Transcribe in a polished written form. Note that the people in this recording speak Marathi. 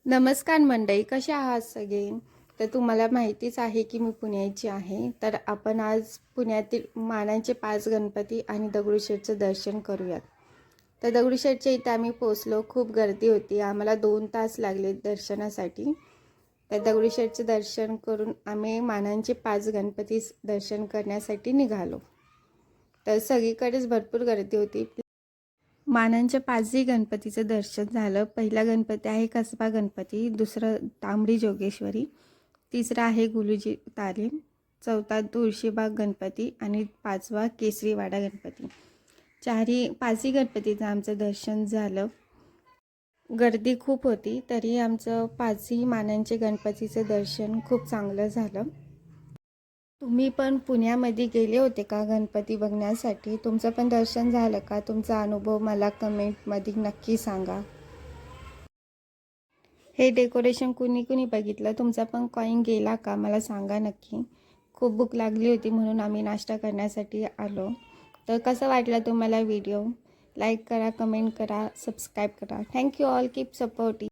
नमस्कार मंडळी, कशा आहात सगळे? तर तुम्हाला माहितीच आहे की मी पुण्याची आहे. तर आपण आज पुण्यातील मानांचे 5 गणपती आणि दगडूशेठचं दर्शन करूयात. तर दगडूशेठच्या इथे आम्ही पोचलो. खूप गर्दी होती. आम्हाला 2 तास लागले दर्शनासाठी. तर दगडूशेठचं दर्शन करून आम्ही मानांचे 5 गणपती दर्शन करण्यासाठी निघालो. तर सगळीकडेच भरपूर गर्दी होती. मानांच्या 5ही गणपतीचं दर्शन झालं. पहिला गणपती आहे कसबा गणपती, दुसरं तांबडी जोगेश्वरी, तिसरा आहे गुलूजी तालीम, चौथा तुळशीबाग गणपती आणि 5वा केसरीवाडा गणपती. 5ही गणपतीचं आमचं दर्शन झालं. गर्दी खूप होती तरी आमचं 5ही मानांचे गणपतीचं दर्शन खूप चांगलं झालं. तुम्ही पण पुण्यामध्ये गेले होते का गणपती बघण्यासाठी? तुमचं पण दर्शन झालं का? तुमचा अनुभव मला कमेंटमध्ये नक्की सांगा. हे डेकोरेशन कुणी कुणी बघितलं? तुमचा पण कॉईन गेला का? मला सांगा नक्की. खूप भूक लागली होती म्हणून आम्ही नाश्ता करण्यासाठी आलो. तर कसं वाटलं तुम्हाला व्हिडिओ? लाईक करा, कमेंट करा, सबस्क्राईब करा. Thank you all. Keep supporting.